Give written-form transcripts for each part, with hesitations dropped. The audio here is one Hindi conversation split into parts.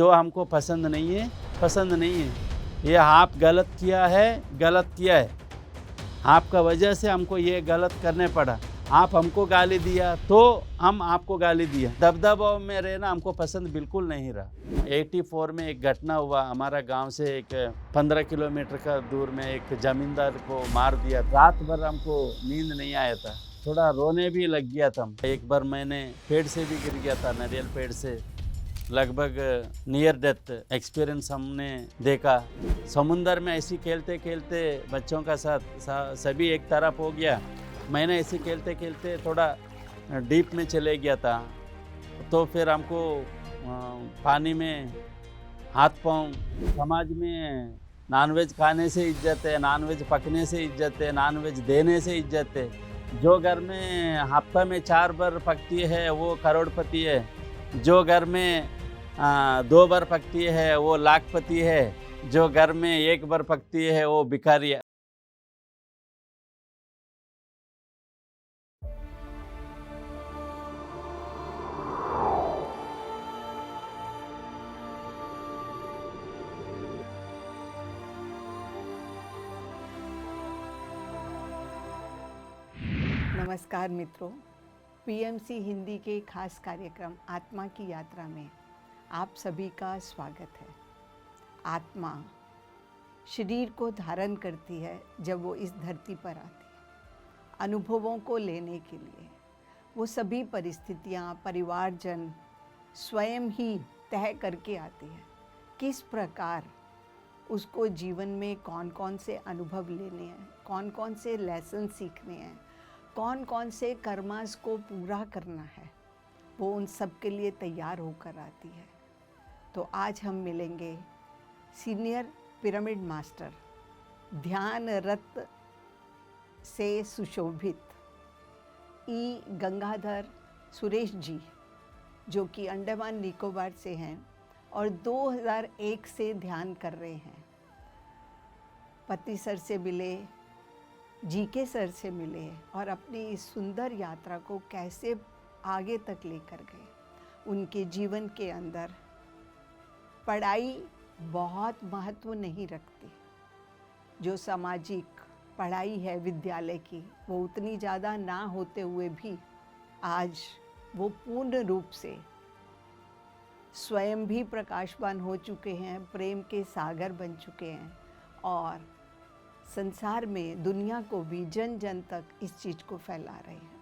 जो हमको पसंद नहीं है, पसंद नहीं है। ये आप गलत किया है, गलत किया है। आपका वजह से हमको ये गलत करने पड़ा। आप हमको गाली दिया तो हम आपको गाली दिया। दबदबा में रहना हमको पसंद बिल्कुल नहीं रहा। 84 में एक घटना हुआ, हमारा गांव से एक 15 किलोमीटर का दूर में एक जमींदार को मार दिया। रात भर हमको नींद नहीं आया था, थोड़ा रोने भी लग गया था। एक बार मैंने पेड़ से भी गिर गया था, नारियल पेड़ से, लगभग नियर डेथ एक्सपीरियंस हमने देखा। समुंदर में ऐसे खेलते खेलते बच्चों का साथ सभी एक तरफ हो गया। मैंने ऐसे खेलते खेलते थोड़ा डीप में चले गया था, तो फिर हमको पानी में हाथ पाँव। समाज में नॉनवेज खाने से इज्जत है, नॉनवेज पकने से इज्जत है, नॉनवेज देने से इज्जत है। जो घर में हफ्ता में 4 बार पकती है वो करोड़पति है। जो घर में 2 बार पकती है वो लाखपति है। जो घर में 1 बार पकती है वो भिखारी है। नमस्कार मित्रों, पीएमसी हिंदी के खास कार्यक्रम आत्मा की यात्रा में आप सभी का स्वागत है। आत्मा शरीर को धारण करती है जब वो इस धरती पर आती है अनुभवों को लेने के लिए। वो सभी परिस्थितियाँ, परिवारजन स्वयं ही तय करके आती है किस प्रकार उसको जीवन में कौन कौन से अनुभव लेने हैं, कौन कौन से लेसन सीखने हैं, कौन कौन से कर्मास को पूरा करना है, वो उन सब के लिए तैयार होकर आती है। तो आज हम मिलेंगे सीनियर पिरामिड मास्टर, ध्यान रत्न से सुशोभित ई गंगाधर सुरेश जी, जो कि अंडमान निकोबार से हैं और 2001 से ध्यान कर रहे हैं। पति सर से मिले, जीके सर से मिले और अपनी इस सुंदर यात्रा को कैसे आगे तक लेकर गए। उनके जीवन के अंदर पढ़ाई बहुत महत्व नहीं रखती। जो सामाजिक पढ़ाई है विद्यालय की, वो उतनी ज़्यादा ना होते हुए भी आज वो पूर्ण रूप से स्वयं भी प्रकाशवान हो चुके हैं, प्रेम के सागर बन चुके हैं और संसार में दुनिया को भी जन जन तक इस चीज़ को फैला रहे हैं।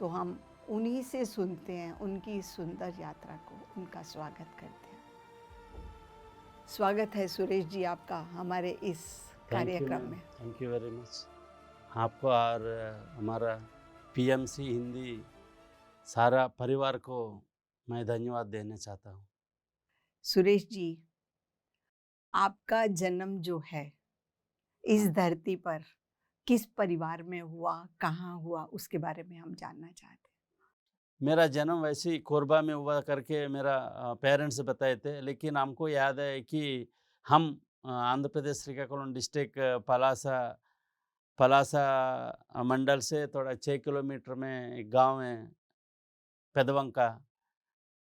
तो हम उन्हीं से सुनते हैं उनकी इस सुंदर यात्रा को, उनका स्वागत करते हैं। स्वागत है सुरेश जी आपका हमारे इस कार्यक्रम में। Thank you very much. आपको और हमारा पीएमसी हिंदी सारा परिवार को मैं धन्यवाद देना चाहता हूँ। सुरेश जी, आपका जन्म जो है इस धरती पर किस परिवार में हुआ, कहाँ हुआ, उसके बारे में हम जानना चाहते हैं। मेरा जन्म वैसे ही कोरबा में हुआ करके मेरा पेरेंट्स बताए थे, लेकिन हमको याद है कि हम आंध्र प्रदेश श्रीकाकुलम डिस्ट्रिक्ट पलासा पलासा मंडल से थोड़ा 6 किलोमीटर में एक गांव है पेदवंका,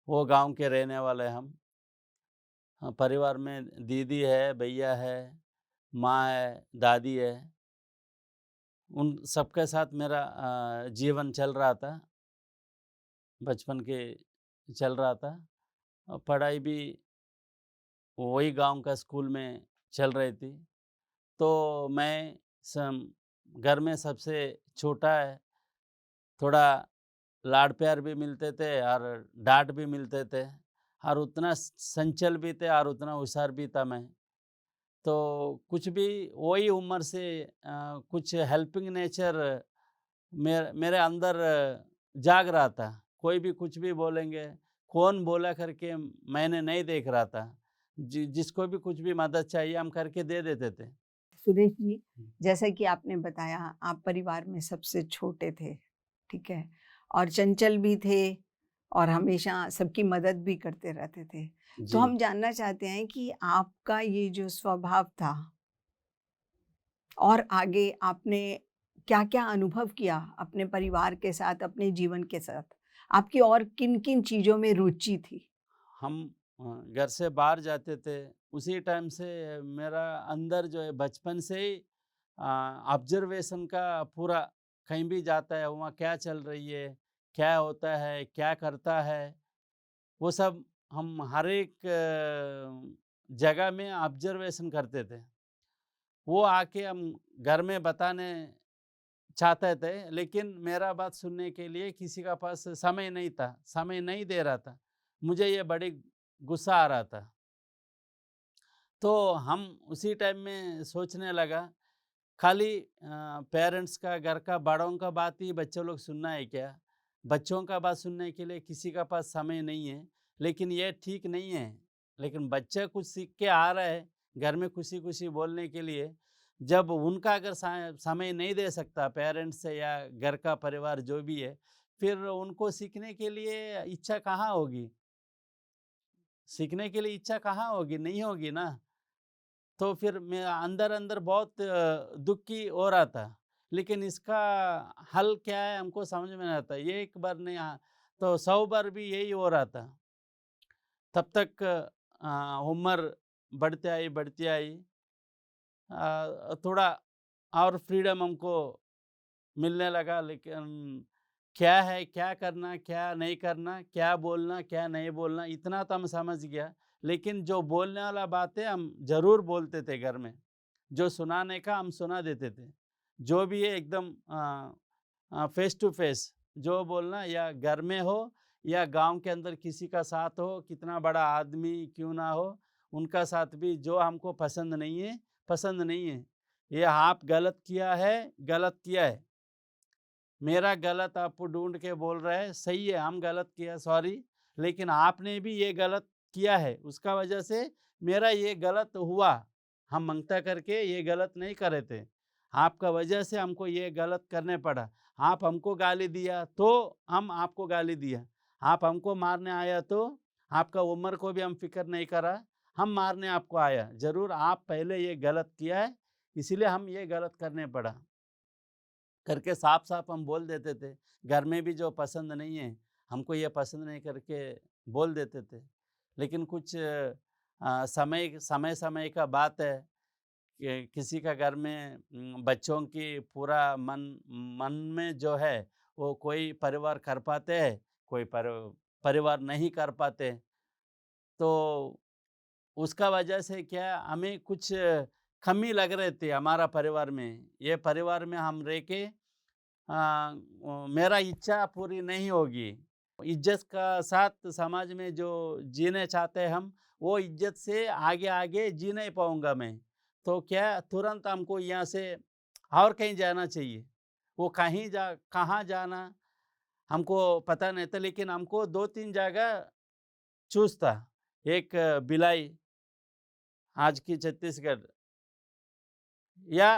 वो गांव के रहने वाले हम। परिवार में दीदी है, भैया है, माँ है, दादी है। उन सबके साथ मेरा जीवन चल रहा था, बचपन के चल रहा था। और पढ़ाई भी वही गांव का स्कूल में चल रही थी। तो मैं घर में सबसे छोटा है। थोड़ा लाड प्यार भी मिलते थे और डांट भी मिलते थे, और उतना संचल भी थे और उतना होशियार भी था मैं। तो कुछ भी वही उम्र से कुछ हेल्पिंग नेचर मेरे अंदर जाग रहा था। कोई भी कुछ भी बोलेंगे, कौन बोला करके मैंने नहीं देख रहा था। जिसको भी कुछ भी मदद चाहिए हम करके दे देते थे। सुरेश जी, जैसा कि आपने बताया आप परिवार में सबसे छोटे थे, ठीक है, और चंचल भी थे और हमेशा सबकी मदद भी करते रहते थे। तो हम जानना चाहते हैं कि आपका ये जो स्वभाव था और आगे आपने क्या-क्या अनुभव किया अपने परिवार के साथ, अपने जीवन के साथ? आपकी और किन-किन चीज़ों में रुचि थी? हम घर से बाहर जाते थे, उसी टाइम से मेरा अंदर जो है बचपन से ही ऑब्जर्वेशन का पूरा, कहीं भी जाता है वहाँ क्या चल रही है, क्या होता है, क्या करता है, वो सब हम हर एक जगह में ऑब्जर्वेशन करते थे। वो आके हम घर में बताने चाहते थे, लेकिन मेरा बात सुनने के लिए किसी का पास समय नहीं था, समय नहीं दे रहा था। मुझे ये बड़ी गुस्सा आ रहा था। तो हम उसी टाइम में सोचने लगा, खाली पेरेंट्स का, घर का, बड़ों का बात ही बच्चों लोग सुनना है क्या? बच्चों का बात सुनने के लिए किसी का पास समय नहीं है, लेकिन ये ठीक नहीं है। लेकिन बच्चा कुछ सीख के आ रहा है, घर में खुशी-खुशी बोलने के लिए, जब उनका अगर समय नहीं दे सकता पेरेंट्स या घर का परिवार जो भी है, फिर उनको सीखने के लिए इच्छा कहाँ होगी? सीखने के लिए इच्छा कहाँ होगी? नहीं होगी ना। तो फिर मैं अंदर-अंदर बहुत दुखी हो रहा था। लेकिन इसका हल क्या है हमको समझ में नहीं आता। ये एक बार नहीं तो 100 बार भी यही हो रहा था। तब तक उम्र बढ़ती आई। थोड़ा और फ्रीडम हमको मिलने लगा, लेकिन क्या है, क्या करना, क्या नहीं करना, क्या बोलना, क्या नहीं बोलना, इतना तो हम समझ गया। लेकिन जो बोलने वाला बात है हम ज़रूर बोलते थे घर में। जो सुनाने का हम सुना देते थे। जो भी है एकदम फेस टू फेस जो बोलना, या घर में हो या गाँव के अंदर किसी का साथ हो, कितना बड़ा आदमी क्यों ना हो, उनका साथ भी जो हमको पसंद नहीं है, पसंद नहीं है। ये आप गलत किया है, गलत किया है। मेरा गलत आपको ढूँढ के बोल रहा है, सही है हम गलत किया, सॉरी, लेकिन आपने भी ये गलत किया है, उसका वजह से मेरा ये गलत हुआ। हम मंगता करके ये गलत नहीं करे थे। आपका वजह से हमको ये गलत करने पड़ा। आप हमको गाली दिया तो हम आपको गाली दिया। आप हमको मारने आया तो आपका उम्र को भी हम फ़िक्र नहीं करा, हम मारने आपको आया। ज़रूर आप पहले ये गलत किया है, इसीलिए हम ये गलत करने पड़ा। करके साफ-साफ हम बोल देते थे। घर में भी जो पसंद नहीं है, हमको ये पसंद नहीं करके बोल देते थे। लेकिन कुछ समय-समय का बात है कि किसी का घर में बच्चों की पूरा मन मन में जो है, वो कोई परिवार कर पाते हैं, कोई परिवार नहीं कर पाते। तो उसका वजह से क्या हमें कुछ कमी लग रहे थे हमारा परिवार में। ये परिवार में हम रह के मेरा इच्छा पूरी नहीं होगी। इज्जत का साथ समाज में जो जीने चाहते हैं हम, वो इज्जत से आगे-आगे जी नहीं पाऊँगा मैं। तो क्या तुरंत हमको यहाँ से और कहीं जाना चाहिए। वो कहाँ जाना हमको पता नहीं था, लेकिन हमको 2-3 जगह चूज़ था। एक भिलाई, आज की छत्तीसगढ़, या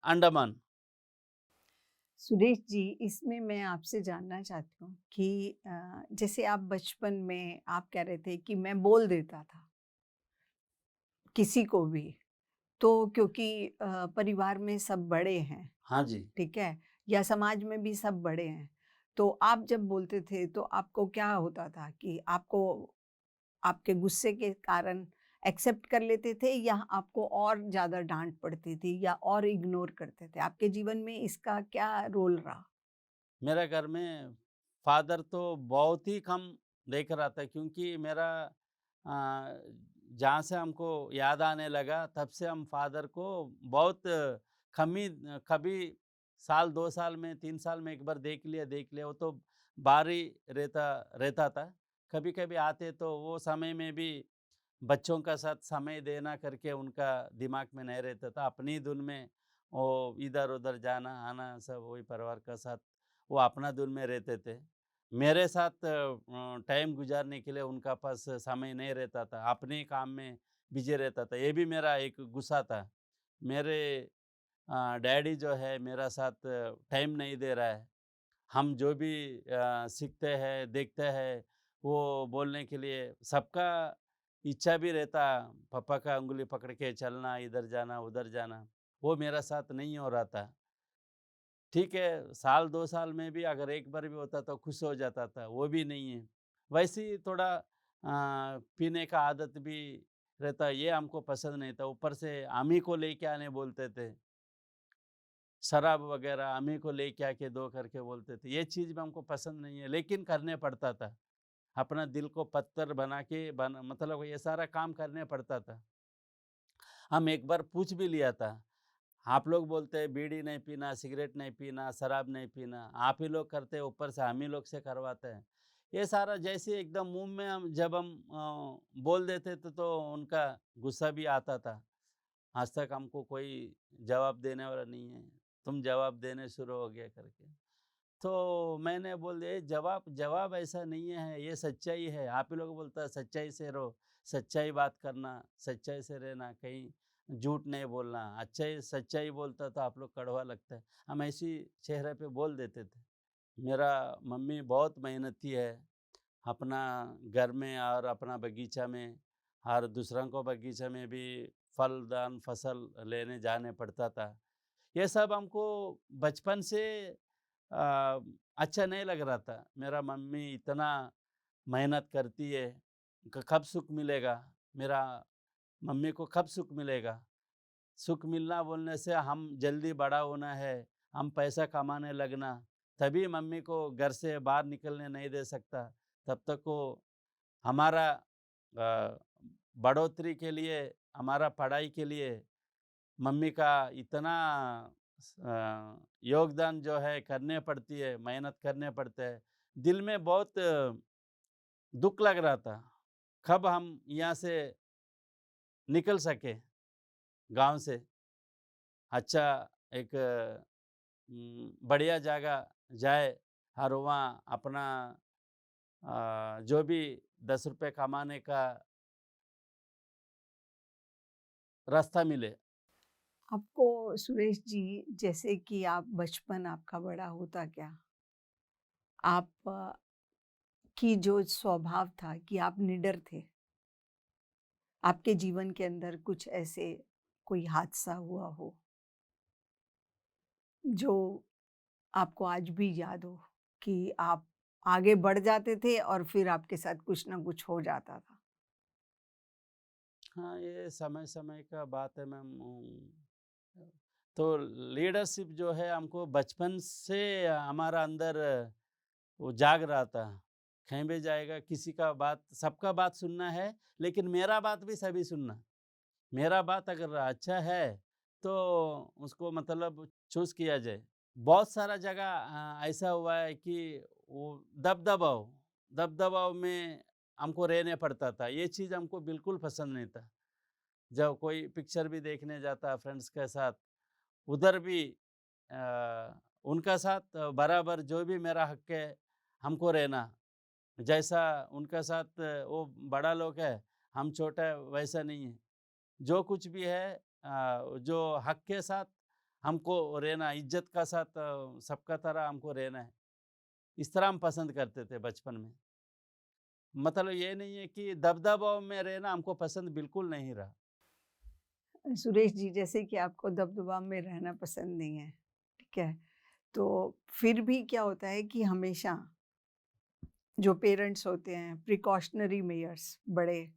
अंडमान। सुरेश जी, इसमें मैं आपसे जानना चाहती हूँ कि जैसे आप बचपन में आप कह रहे थे कि मैं बोल देता था किसी को भी, तो क्योंकि परिवार में सब बड़े हैं, हाँ जी। ठीक है? या समाज में भी सब बड़े हैं, तो आप जब बोलते थे तो आपको क्या होता था कि आपको आपके गुस्से के कारण एक्सेप्ट कर लेते थे या आपको और ज़्यादा डाँट पड़ती थी या और इग्नोर करते थे? आपके जीवन में इसका क्या रोल रहा? मेरा घर में फादर तो बहुत ही कम देख रहा था, क्योंकि मेरा जहाँ से हमको याद आने लगा तब से हम फादर को बहुत कभी साल 2 साल में 3 साल में एक बार देख लिया, वो तो बाहर ही रहता रहता था। कभी कभी आते तो वो समय में भी बच्चों का साथ समय देना करके उनका दिमाग में नहीं रहता था। अपनी धुन में वो इधर-उधर जाना आना, सब वही परिवार का साथ वो अपना धुन में रहते थे। मेरे साथ टाइम गुज़ारने के लिए उनका पास समय नहीं रहता था, अपने काम में बिज़ी रहता था। ये भी मेरा एक गुस्सा था। मेरे डैडी जो है मेरा साथ टाइम नहीं दे रहा है। हम जो भी सीखते हैं, देखते हैं, वो बोलने के लिए सबका इच्छा भी रहता, पापा का उँगली पकड़ के चलना, इधर जाना, उधर जाना, वो मेरा साथ नहीं हो रहा था। ठीक है, साल 2 साल में भी अगर एक बार भी होता तो खुश हो जाता था, वो भी नहीं है। वैसे ही थोड़ा पीने का आदत भी रहता, ये हमको पसंद नहीं था। ऊपर से आमी को लेके आने बोलते थे, शराब वगैरह आमी को लेके आके दो करके बोलते थे। ये चीज़ भी हमको पसंद नहीं है, लेकिन करने पड़ता था। अपना दिल को पत्थर बना के मतलब ये सारा काम करने पड़ता था। हम एक बार पूछ भी लिया था, आप लोग बोलते हैं बीड़ी नहीं पीना, सिगरेट नहीं पीना, शराब नहीं पीना, आप ही लोग करते हैं, ऊपर से हम ही लोग से करवाते हैं। ये सारा जैसे एकदम मुँह में हम जब हम बोल देते थे तो उनका गुस्सा भी आता था। आज तक हमको कोई जवाब देने वाला नहीं है, तुम जवाब देने शुरू हो गया करके। तो मैंने बोल दिया, "ये जवाब जवाब ऐसा नहीं है, ये सच्चाई है। आप ही लोग बोलता है सच्चाई से रहो, सच्चाई बात करना, सच्चाई से रहना, कहीं झूठ नहीं बोलना। अच्छाई सच्चाई बोलता तो आप लोग कड़वा लगता है।" हम ऐसी चेहरे पे बोल देते थे। मेरा मम्मी बहुत मेहनती है, अपना घर में और अपना बगीचा में और दूसरों को बगीचा में भी फलदान फसल लेने जाने पड़ता था। ये सब हमको बचपन से अ, अच्छा नहीं लग रहा था। मेरा मम्मी इतना मेहनत करती है, कब सुख मिलेगा? मेरा मम्मी को कब सुख मिलेगा? सुख मिलना बोलने से हम जल्दी बड़ा होना है, हम पैसा कमाने लगना, तभी मम्मी को घर से बाहर निकलने नहीं दे सकता। तब तक वो हमारा बढ़ोतरी के लिए, हमारा पढ़ाई के लिए मम्मी का इतना योगदान जो है करने पड़ती है, मेहनत करने पड़ते हैं। दिल में बहुत दुःख लग रहा था, कब हम यहाँ से निकल सके गाँव से। अच्छा एक बढ़िया जगह जाए और वहाँ अपना जो भी 10 रुपए कमाने का रास्ता मिले। आपको सुरेश जी, जैसे कि आप बचपन आपका बड़ा होता गया, आप की जो स्वभाव था कि आप निडर थे। आपके जीवन के अंदर कुछ ऐसे कोई हादसा हुआ हो, जो आपको आज भी याद हो कि आप आगे बढ़ जाते थे और फिर आपके साथ कुछ ना कुछ हो जाता था? हाँ, ये समय-समय का बात है मैम। तो लीडरशिप जो है हमको बचपन से हमारा अंदर वो जाग रहा था। कहीं भी जाएगा किसी का बात सबका बात सुनना है, लेकिन मेरा बात भी सभी सुनना। मेरा बात अगर अच्छा है, तो उसको मतलब चूज़ किया जाए। बहुत सारा जगह ऐसा हुआ है कि वो दबदबाव दबदबाव में हमको रहने पड़ता था। ये चीज़ हमको बिल्कुल पसंद नहीं था। जब कोई पिक्चर भी देखने जाता फ्रेंड्स के साथ, उधर भी उनका साथ बराबर जो भी मेरा हक है, हमको रहना। जैसा उनका साथ वो बड़ा लोग है, हम छोटा है, वैसा नहीं है। जो कुछ भी है जो हक के साथ हमको रहना, इज्जत का साथ सबका तरह हमको रहना है। इस तरह हम पसंद करते थे बचपन में। मतलब ये नहीं है कि दबदबाव में रहना हमको पसंद बिल्कुल नहीं रहा। सुरेश जी, जैसे कि आपको दबदबा में रहना पसंद नहीं है, ठीक है? तो फिर भी क्या होता है कि हमेशा जो पेरेंट्स होते हैं, प्रिकॉशनरी मेजर्स बड़े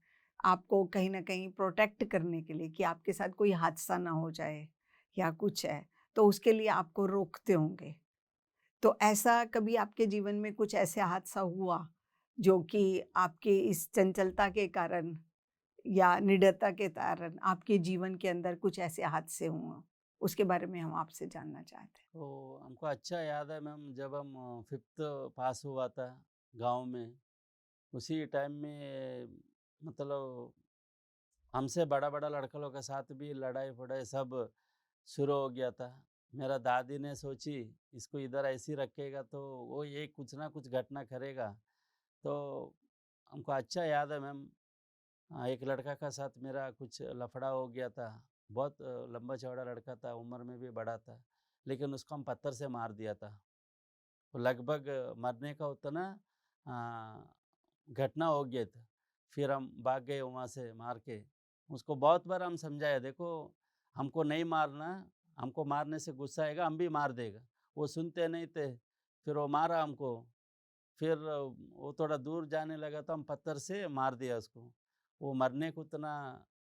आपको कहीं न कहीं प्रोटेक्ट करने के लिए कि आपके साथ कोई हादसा ना हो जाए या कुछ है, तो उसके लिए आपको रोकते होंगे। तो ऐसा कभी आपके जीवन में कुछ ऐसे हादसा हुआ, जो कि आपके इस चंचलता के कारण या निडरता के कारण आपके जीवन के अंदर कुछ ऐसे हादसे हुए? उसके बारे में हम आपसे जानना चाहते हैं। तो हमको अच्छा याद है मैम, जब हम 5th पास हुआ था गाँव में, उसी टाइम में मतलब हमसे बड़ा-बड़ा लड़का लोग के साथ भी लड़ाई-फड़ाई सब शुरू हो गया था। मेरा दादी ने सोची इसको इधर ऐसे ही रखेगा तो वो ये कुछ ना कुछ घटना करेगा। तो हमको अच्छा याद है मैम, एक लड़का का साथ मेरा कुछ लफड़ा हो गया था। बहुत लंबा-चौड़ा लड़का था, उम्र में भी बड़ा था, लेकिन उसको हम पत्थर से मार दिया था। वो लगभग मरने का उतना घटना हो गया था। फिर हम भाग गए वहाँ से मार के। उसको बहुत बार हम समझाया, देखो हमको नहीं मारना, हमको मारने से गुस्सा आएगा, हम भी मार देगा। वो सुनते नहीं थे, फिर वो मारा हमको। फिर वो थोड़ा दूर जाने लगा तो हम पत्थर से मार दिया उसको। वो मरने को उतना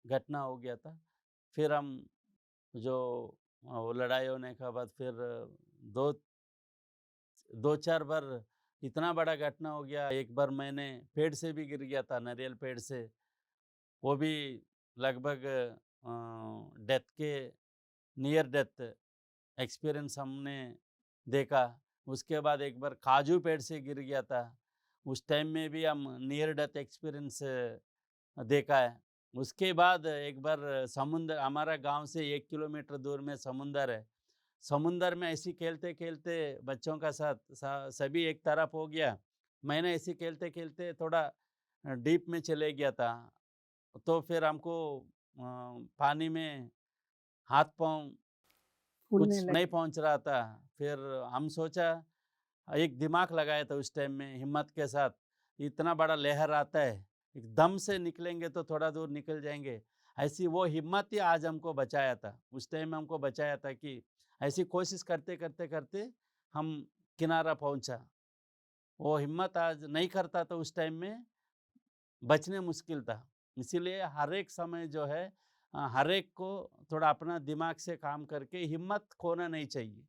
घटना हो गया था। फिर हम जो वो लड़ाई होने के बाद फिर दो 2-4 बार इतना बड़ा घटना हो गया। एक बार मैंने पेड़ से भी गिर गया था, नारियल पेड़ से। वो भी लगभग डेथ के नियर डेथ एक्सपीरियंस हमने देखा। उसके बाद एक बार काजू पेड़ से गिर गया था। उस टाइम में भी हम नियर डेथ एक्सपीरियंस देखा है। उसके बाद एक बार समुद्र, हमारा गांव से 1 किलोमीटर दूर में समुंदर है। समुंदर में ऐसे खेलते-खेलते बच्चों का साथ सभी एक तरफ हो गया। मैंने ऐसे खेलते-खेलते थोड़ा डीप में चले गया था। तो फिर हमको पानी में हाथ-पाँव फूलने कुछ नहीं लगे। पहुँच रहा था। फिर हम सोचा, एक दिमाग लगाया था उस टाइम में हिम्मत के साथ, इतना बड़ा लहर आता है, एकदम से निकलेंगे तो थोड़ा दूर निकल जाएँगे। ऐसी वो हिम्मत ही आज हमको बचाया था। उस टाइम में हमको बचाया था कि ऐसी कोशिश करते हम किनारा पहुँचा। वो हिम्मत आज नहीं करता तो उस टाइम में बचने मुश्किल था। इसीलिए हर एक समय जो है हर एक को थोड़ा अपना दिमाग से काम करके हिम्मत खोना नहीं चाहिए।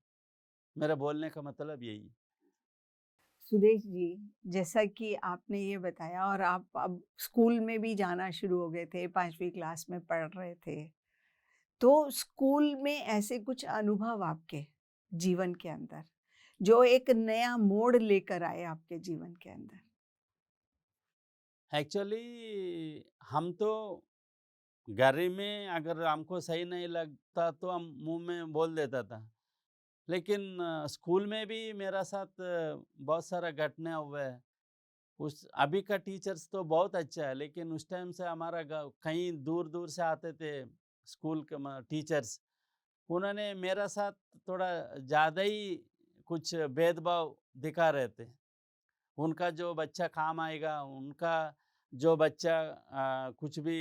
मेरा बोलने का मतलब यही है। सुदेश जी, जैसा कि आपने ये बताया और आप अब स्कूल में भी जाना शुरू हो गए थे, 5वीं क्लास में पढ़ रहे थे। तो स्कूल में ऐसे कुछ अनुभव आपके जीवन के अंदर, जो एक नया मोड़ लेकर आए आपके जीवन के अंदर? एक्चुअली हम तो घर ही में अगर हमको सही नहीं लगता तो हम मुँह में बोल देता था। लेकिन स्कूल में भी मेरा साथ बहुत सारा घटना हुआ है। उस अभी का टीचर्स तो बहुत अच्छा है, लेकिन उस टाइम से हमारा कहीं दूर-दूर से आते थे स्कूल के टीचर्स। उन्होंने मेरा साथ थोड़ा ज़्यादा ही कुछ भेदभाव दिखा रहे थे। उनका जो बच्चा काम आएगा, उनका जो बच्चा कुछ भी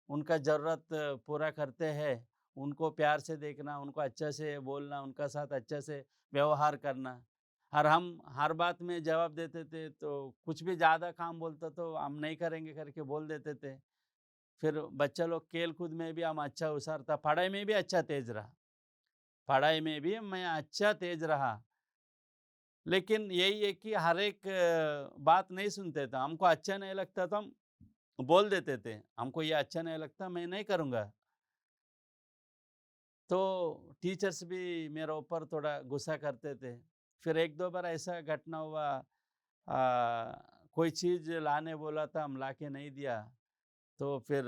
उनका ज़रूरत पूरा करते हैं, उनको प्यार से देखना, उनको अच्छे से बोलना, उनका साथ अच्छे से व्यवहार करना। और हम हर बात में जवाब देते थे, तो कुछ भी ज़्यादा काम बोलता तो हम नहीं करेंगे करके बोल देते थे। फिर बच्चा लोग खेल-कूद में भी हम अच्छा होशियार था, पढ़ाई में भी अच्छा तेज़ रहा। पढ़ाई में भी मैं अच्छा तेज़ रहा। लेकिन यही है कि हर एक बात नहीं सुनते थे। हमको अच्छा नहीं लगता तो हम बोल देते थे, हमको ये अच्छा नहीं लगता, मैं नहीं करूँगा। तो टीचर्स भी मेरे ऊपर थोड़ा गुस्सा करते थे। फिर 1-2 बार ऐसा घटना हुआ, कोई चीज़ लाने बोला था, हम लाके नहीं दिया। तो फिर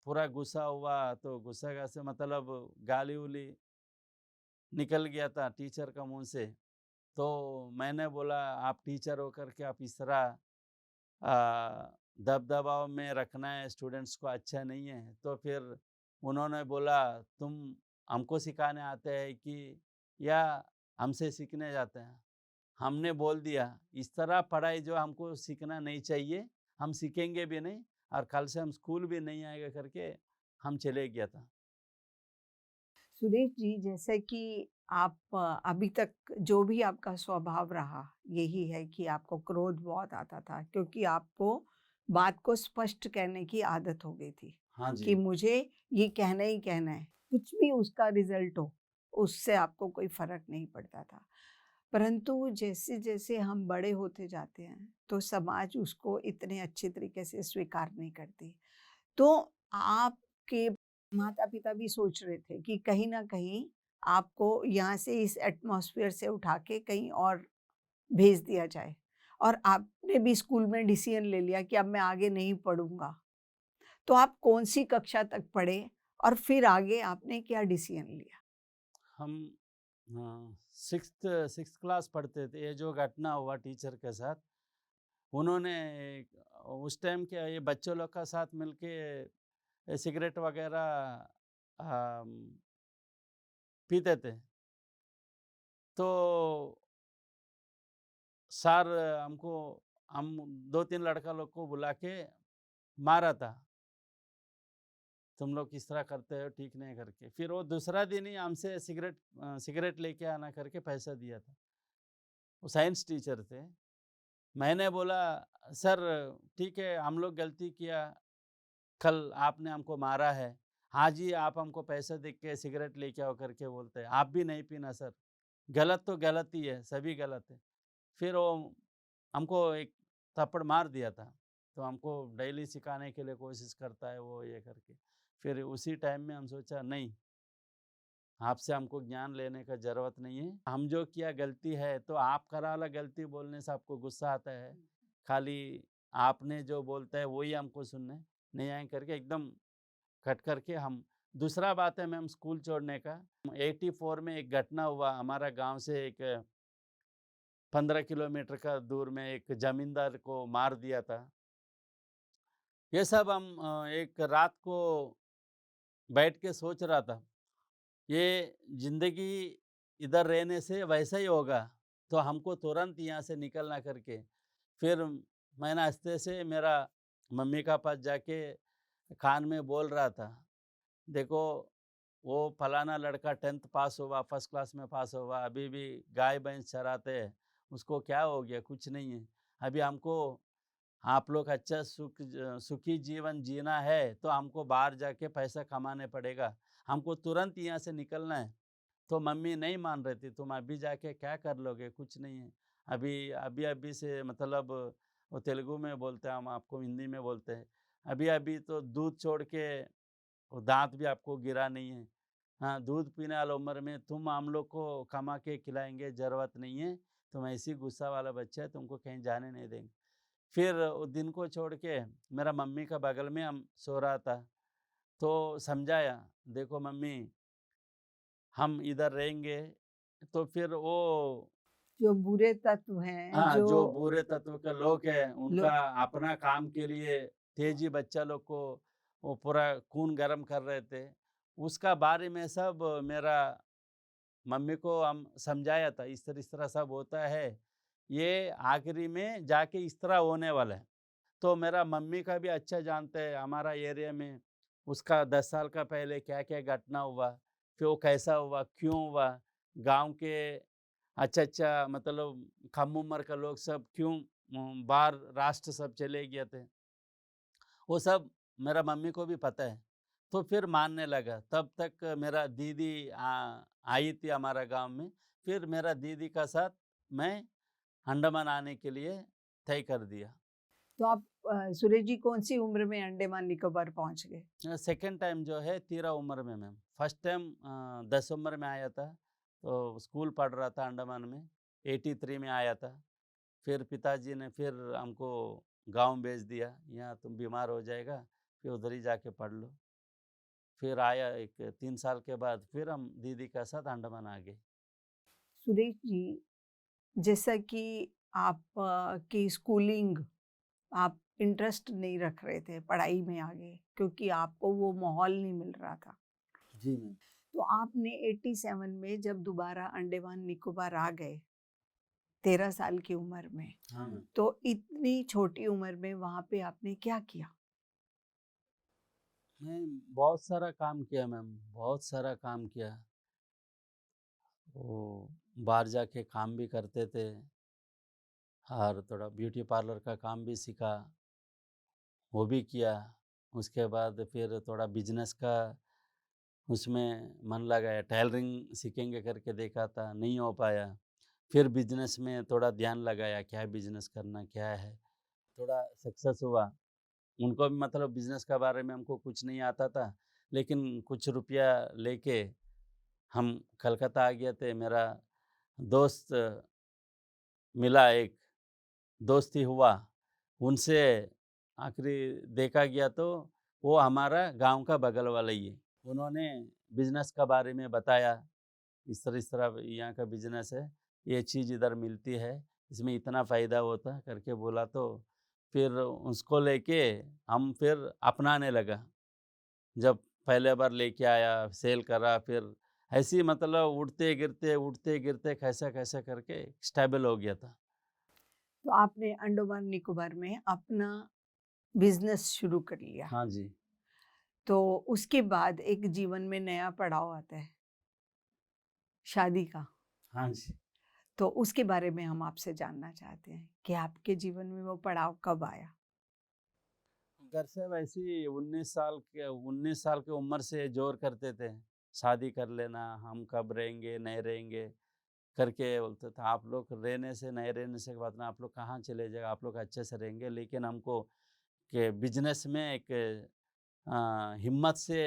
पूरा गुस्सा हुआ, तो गुस्सा का से मतलब गाली-वाली निकल गया था टीचर का मुँह से। तो मैंने बोला, आप टीचर होकर के आप इस तरह दबदबाव में रखना है स्टूडेंट्स को अच्छा नहीं है। तो फिर उन्होंने बोला, तुम हमको सिखाने आते हैं कि या हमसे सीखने जाते हैं? हमने बोल दिया, इस तरह पढ़ाई जो हमको सीखना नहीं चाहिए, हम सीखेंगे भी नहीं और कल से हम स्कूल भी नहीं आएगा करके हम चले गया था। सुदेश जी, जैसे कि आप अभी तक जो भी आपका स्वभाव रहा, यही है कि आपको क्रोध बहुत आता था क्योंकि आपको बात को स्पष्ट कहने की आदत हो गई थी, हाँ कि जी। मुझे ये कहना ही कहना है, कुछ भी उसका रिज़ल्ट हो, उससे आपको कोई फ़र्क नहीं पड़ता था। परंतु जैसे-जैसे हम बड़े होते जाते हैं, तो समाज उसको इतने अच्छे तरीके से स्वीकार नहीं करती। तो आपके माता-पिता भी सोच रहे थे कि कहीं न कहीं आपको यहाँ से इस एटमॉस्फेयर से उठा के कहीं और भेज दिया जाए और आपने भी स्कूल में डिसीज़न ले लिया कि अब मैं आगे नहीं पढ़ूँगा। तो आप कौन-सी कक्षा तक पढ़े और फिर आगे आपने क्या डिसीज़न लिया? हम 6th क्लास पढ़ते थे, ये जो घटना हुआ टीचर के साथ, उन्होंने उस टाइम क्या ये बच्चों लोग का साथ मिलके सिगरेट वगैरह अम, पीते थे। तो सर हमको हम 2-3 लड़का लोग को बुला के मारा था। तुम लोग किस तरह करते हो ठीक नहीं करके। फिर वो दूसरा दिन ही हमसे सिगरेट लेके आना करके पैसा दिया था। वो साइंस टीचर थे। मैंने बोला सर ठीक है हम लोग गलती किया, कल आपने हमको मारा है, आज ही आप हमको पैसे दे के सिगरेट लेके आओ करके बोलते हैं, आप भी नहीं पीना सर, गलत तो गलत ही है, सभी गलत है। फिर वो हमको एक थप्पड़ मार दिया था, तो हमको डेली सिखाने के लिए कोशिश करता है वो ये करके। फिर उसी टाइम में हम सोचा नहीं, आपसे हमको ज्ञान लेने का ज़रूरत नहीं है। हम जो किया गलती है, तो आप करा वाला गलती बोलने से आपको गुस्सा आता है। खाली आपने जो बोलता है वही हमको सुनने नहीं आए करके एकदम कट करके हम दूसरा बात है मैम स्कूल छोड़ने का। 84 में एक घटना हुआ हमारा गाँव से एक 15 किलोमीटर का दूर में एक ज़मींदार को मार दिया था। ये सब हम एक रात को बैठ के सोच रहा था। ये ज़िंदगी इधर रहने से वैसा ही होगा, तो हमको तुरंत यहाँ से निकलना करके, फिर मैंने आस्ते से मेरा मम्मी का पास जाके कान में बोल रहा था, देखो वो फलाना लड़का 10th पास हुआ, फर्स्ट क्लास में पास हुआ, अभी भी गाय भैंस चराते हैं, उसको क्या हो गया? कुछ नहीं है। अभी हमको आप लोग अच्छा सुखी जीवन जीना है, तो हमको बाहर जाके पैसा कमाने पड़ेगा, हमको तुरंत यहाँ से निकलना है। तो मम्मी नहीं मान रही थी, तुम अभी जाके क्या कर लोगे? कुछ नहीं है। अभी अभी अभी से मतलब वो तेलुगु में बोलते हैं, हम आपको हिंदी में बोलते हैं। अभी अभी तो दूध छोड़ के वो दांत भी आपको गिरा नहीं है। हाँ, दूध पीने वाला उम्र में तुम हम लोग को कमा के खिलाएँगे, ज़रूरत नहीं है। तुम ऐसे ही गुस्सा वाला बच्चा है, तुमको कहीं जाने नहीं देंगे। फिर वो दिन को छोड़ के मेरा मम्मी का बगल में हम सो रहा था, तो समझाया, देखो मम्मी हम इधर रहेंगे, तो फिर वो जो बुरे तत्व हैं, हाँ, जो जो बुरे तत्व के लोग हैं, लो उनका अपना काम के लिए तेजी बच्चा लोग को वो पूरा खून गरम कर रहे थे। उसका बारे में सब मेरा मम्मी को हम समझाया था, इस तरह सब होता है, ये आखिरी में जाके इस तरह होने वाला है। तो मेरा मम्मी का भी अच्छा जानते हैं हमारा एरिया में उसका 10 साल का पहले क्या-क्या घटना हुआ, फिर वो कैसा हुआ, क्यों हुआ, गाँव के अच्छा-अच्छा मतलब कम उम्र का लोग सब क्यों बाहर राष्ट्र सब चले गए थे। वो सब मेरा मम्मी को भी पता है। तो फिर मानने लगा, तब तक मेरा दीदी आई थी हमारा गाँव में, फिर मेरा दीदी का साथ मैं अंडमान आने के लिए तय कर दिया। तो आप सुरेश जी कौन सी उम्र में अंडमान निकोबार पहुंच गए? सेकंड टाइम जो है 13 उम्र में मैम। फर्स्ट टाइम 10 उम्र में आया था, तो स्कूल पढ़ रहा था अंडमान में, 83 में आया था। फिर पिताजी ने फिर हमको गाँव भेज दिया, यहाँ तुम बीमार हो जाएगा, फिर उधर ही जाके पढ़ लो। फिर आया एक 3 साल के बाद फिर हम दीदी के साथ अंडमान आ गए। सुरेश जी, जैसा कि आप की स्कूलिंग आप इंटरेस्ट नहीं रख रहे थे पढ़ाई में आगे क्योंकि आपको वो माहौल नहीं मिल रहा था। जी मैम। तो आपने 87 में जब दोबारा अंडमान निकोबार आ गए 13 साल की उम्र में, हाँ मैम। तो इतनी छोटी उम्र में वहाँ पे आपने क्या किया? मैं बहुत सारा काम किया मैम, बहुत सारा काम किया। वो बाहर जाके काम भी करते थे और थोड़ा ब्यूटी पार्लर का काम भी सीखा, वो भी किया। उसके बाद फिर थोड़ा बिजनेस का उसमें मन लगाया, टेलरिंग सीखेंगे करके देखा था, नहीं हो पाया। फिर बिजनेस में थोड़ा ध्यान लगाया, क्या बिजनेस करना क्या है, थोड़ा सक्सेस हुआ। उनको भी मतलब बिजनेस के बारे में हमको कुछ नहीं आता था, लेकिन कुछ रुपया लेके हम कलकत्ता आ गए थे। मेरा दोस्त मिला, एक दोस्ती हुआ, उनसे आखिरी देखा गया तो वो हमारा गांव का बगल वाला ही है। उन्होंने बिजनेस के बारे में बताया, इस तरह यहाँ का बिजनेस है, ये चीज़ इधर मिलती है, इसमें इतना फ़ायदा होता है करके बोला, तो फिर उसको लेके हम फिर अपनाने लगा। जब पहले बार लेके आया, सेल करा, फिर ऐसे ही मतलब उठते गिरते कैसा कैसा करके स्टेबल हो गया था। तो आपने अंडमान निकोबार में अपना बिजनेस शुरू कर लिया। हाँ जी। तो उसके बाद एक जीवन में नया पड़ाव आता है, शादी का। हाँ जी। तो उसके बारे में हम आपसे जानना चाहते हैं कि आपके जीवन में वो पड़ाव कब आया? घर से वैसे ही 19 साल की उम्र से जोर करते थे, शादी कर लेना, हम कब रहेंगे, नहीं रहेंगे करके बोलते थे। आप लोग रहने से, नहीं रहने से बात ना, आप लोग कहाँ चले जाएगा, आप लोग अच्छे से रहेंगे। लेकिन हमको कि बिज़नेस में एक हिम्मत से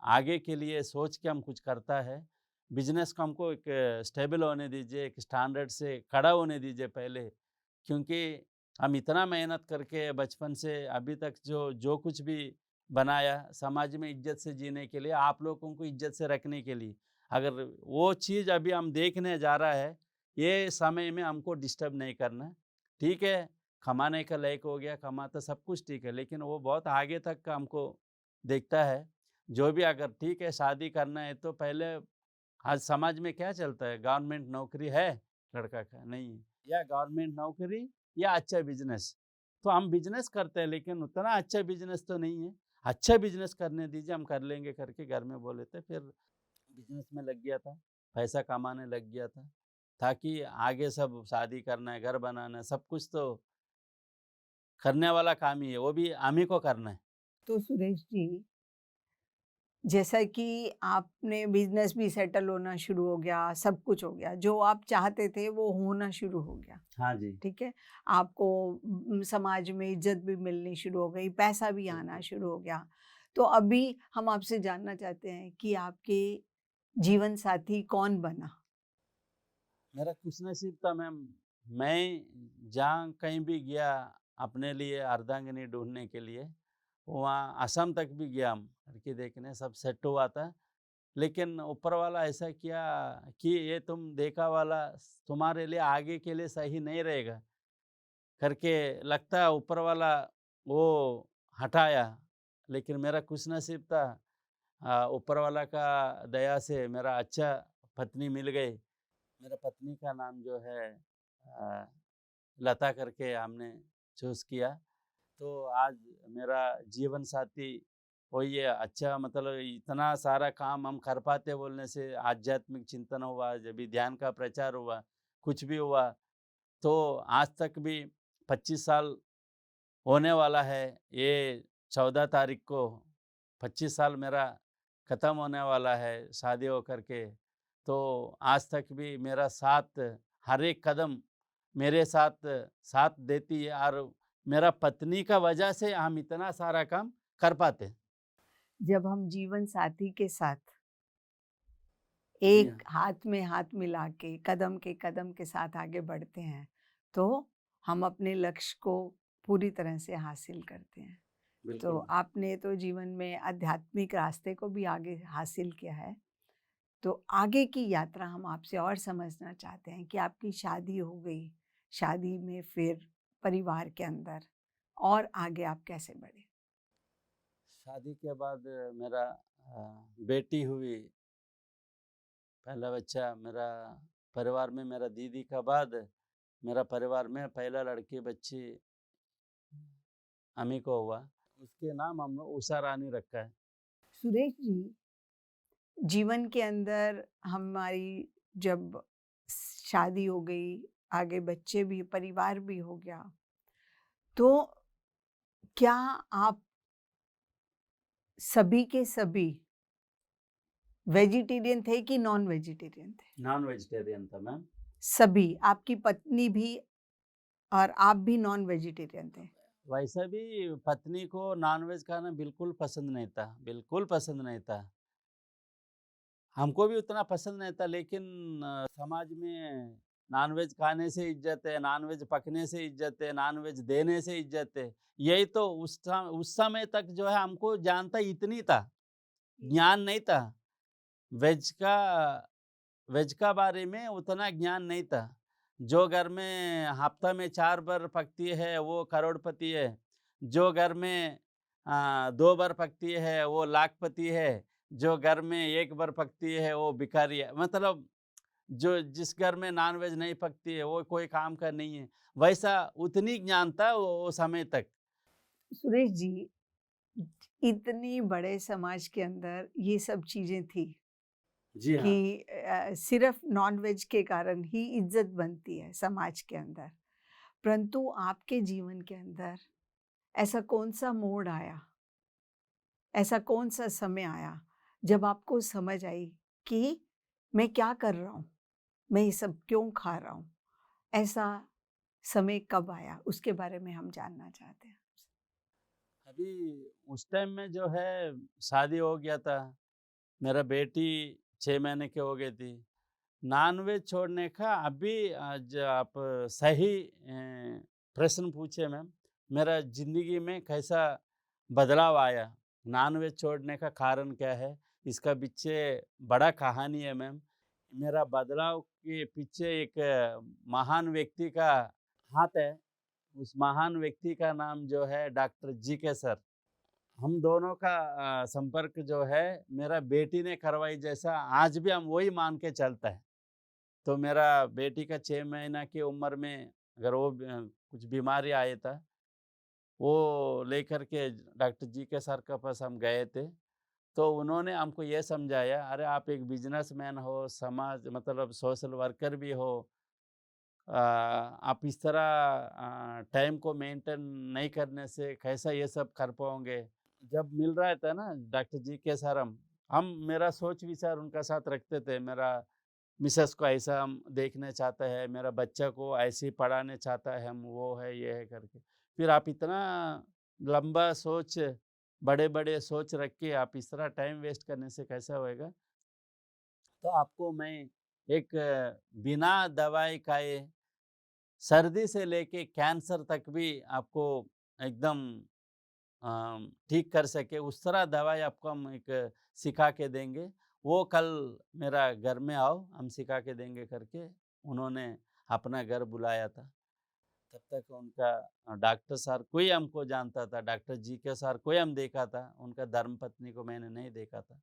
आगे के लिए सोच के हम कुछ करता है। बिज़नेस को हमको एक स्टेबल होने दीजिए, एक स्टैंडर्ड से खड़ा होने दीजिए पहले। क्योंकि हम इतना मेहनत करके बचपन से अभी तक जो जो कुछ भी बनाया, समाज में इज़्ज़त से जीने के लिए, आप लोगों को इज़्ज़त से रखने के लिए। अगर वो चीज़ अभी हम देखने जा रहा है, ये समय में हमको डिस्टर्ब नहीं करना है। ठीक है, कमाने का लायक हो गया, कमाता सब कुछ ठीक है, लेकिन वो बहुत आगे तक का हमको देखता है। जो भी अगर ठीक है शादी करना है तो पहले आज समाज में क्या चलता है, गवर्नमेंट नौकरी है लड़का का? नहीं है। या गवर्नमेंट नौकरी या अच्छा बिज़नेस। तो हम बिज़नेस करते हैं लेकिन उतना अच्छा बिज़नेस तो नहीं है। अच्छा बिज़नेस करने दीजिए, हम कर लेंगे करके घर में बोले थे। फिर बिज़नेस में लग गया था, पैसा कमाने लग गया था, ताकि आगे सब शादी करना है, घर बनाना है, सब कुछ तो करने वाला काम ही है, वो भी हम ही को करना है। तो सुरेश जी, जैसा कि आपने बिज़नेस भी सेटल होना शुरू हो गया, सब कुछ हो गया, जो आप चाहते थे वो होना शुरू हो गया, हाँ जी, ठीक है? आपको समाज में इज़्ज़त भी मिलनी शुरू हो गई, पैसा भी आना बिल्कुल। शुरू हो गया। तो अभी हम आपसे जानना चाहते हैं कि आपके जीवन साथी कौन बना? मेरा खुशनसीब था मैम, मैं जहाँ कहीं भी गया अपने लिए अर्धांगिनी ढूँढने के लिए, वहाँ असम तक भी गया हम, लड़की देखने, सब सेट हुआ था। लेकिन ऊपर वाला ऐसा किया कि ये तुम देखा वाला तुम्हारे लिए आगे के लिए सही नहीं रहेगा करके लगता है ऊपर वाला वो हटाया। लेकिन मेरा खुशनसीब था, ऊपर वाला का दया से मेरा अच्छा पत्नी मिल गई। मेरा पत्नी का नाम जो है अ, लता करके हमने चूज़ किया। तो आज मेरा जीवन साथी वही है। अच्छा मतलब इतना सारा काम हम कर पाते बोलने से, आध्यात्मिक चिंतन हुआ, जब भी ध्यान का प्रचार हुआ, कुछ भी हुआ, तो आज तक भी 25 साल होने वाला है। ये 14 तारीख को 25 साल मेरा ख़त्म होने वाला है शादी होकर के। तो आज तक भी मेरा साथ, हर एक कदम मेरे साथ साथ देती है, और मेरा पत्नी का वजह से हम इतना सारा काम कर पाते हैं। जब हम जीवन साथी के साथ जी एक हाँ, हाथ में हाथ मिला के कदम के साथ आगे बढ़ते हैं, तो हम अपने लक्ष्य को पूरी तरह से हासिल करते हैं। तो बिल्कुल। आपने तो जीवन में आध्यात्मिक रास्ते को भी आगे हासिल किया है। तो आगे की यात्रा हम आपसे और समझना चाहते हैं कि आपकी शादी हो गई, शादी में फिर परिवार के अंदर और आगे आप कैसे बढ़े? शादी के बाद मेरा बेटी हुई, पहला बच्चा मेरा परिवार में, मेरा दीदी का बाद मेरा परिवार में पहला लड़की बच्ची अमी को हुआ। उसके नाम हमने उषा रानी रखा है। सुरेश जी, जीवन के अंदर हमारी जब शादी हो गई, आगे बच्चे भी, परिवार भी हो गया, तो क्या आप सभी के सभी वेजिटेरियन थे कि नॉन वेजिटेरियन थे? नॉन वेजिटेरियन था मैम। सभी, आपकी पत्नी भी और आप भी नॉन वेजिटेरियन थे? वैसे भी पत्नी को नॉनवेज खाना बिल्कुल पसंद नहीं था, बिल्कुल पसंद नहीं था। हमको भी उतना पसंद नहीं था, लेकिन समाज में नॉनवेज खाने से इज़्ज़त है, नॉनवेज पकने से इज़्ज़त है, नॉनवेज देने से इज़्ज़त है। यही तो उस समय तक जो है हमको जानता इतनी था, ज्ञान नहीं था। वेज का वेज का बारे में उतना ज्ञान नहीं था। जो घर में हफ्ता में 4 बार पकती है वो करोड़पति है। जो घर में 2 बार पकती है वो लाखपति है। जो घर में 1 बार पकती है वो भिखारी है। मतलब जो जिस घर में नॉन-वेज नहीं पकती है वो कोई काम का नहीं है। वैसा उतनी ज्ञान था वो समय तक। सुरेश जी, इतनी बड़े समाज के अंदर ये सब चीज़ें थी। जी हाँ। कि सिर्फ नॉन-वेज के कारण ही इज़्ज़त बनती है समाज के अंदर। परंतु आपके जीवन के अंदर ऐसा कौन-सा मोड़ आया, ऐसा कौन-सा समय आया, जब आपको समझ आई कि मैं क्या कर रहा हूँ? मैं ये सब क्यों खा रहा हूँ? ऐसा समय कब आया? उसके बारे में हम जानना चाहते हैं। अभी उस टाइम में जो है शादी हो गया था। मेरा बेटी 6 महीने की हो गई थी। नॉनवेज छोड़ने का अभी आज आप सही प्रश्न पूछे मैम। मेरा ज़िंदगी में कैसा बदलाव आया? नॉनवेज छोड़ने का कारण क्या है? इसका पीछे बड़ा कहानी है मैम। मेरा बदलाव के पीछे एक महान व्यक्ति का हाथ है। उस महान व्यक्ति का नाम जो है डॉक्टर जीके सर। हम दोनों का संपर्क जो है मेरा बेटी ने करवाई जैसा आज भी हम वही मान के चलता है। तो मेरा बेटी का 6 महीना की उम्र में अगर वो कुछ बीमारी आया था, वो लेकर के डॉक्टर जी के सर के पास हम गए थे। तो उन्होंने हमको ये समझाया, अरे आप एक बिज़नेसमैन हो, समाज मतलब सोशल वर्कर भी हो। आप इस तरह टाइम को मेंटेन नहीं करने से कैसा ये सब कर पाओगे? जब मिल रहा था ना डॉक्टर जी के सर हम मेरा सोच विचार उनका साथ रखते थे। मेरा मिसेस को ऐसा हम देखना चाहता है, मेरा बच्चा को ऐसे ही पढ़ाने चाहता है हम, वो है, ये है करके। फिर आप इतना लंबा सोच, बड़े-बड़े सोच रख के आप इस तरह टाइम वेस्ट करने से कैसा होएगा? तो आपको मैं एक बिना दवाई खाए सर्दी से लेके कैंसर तक भी आपको एकदम ठीक कर सके, उस तरह दवाई आपको हम एक सिखा के देंगे। वो कल मेरा घर में आओ, हम सिखा के देंगे करके उन्होंने अपना घर बुलाया था। तब तक उनका डॉक्टर सर कोई हमको जानता था, डॉक्टर जीके सर कोई हम देखा था, उनका धर्मपत्नी को मैंने नहीं देखा था।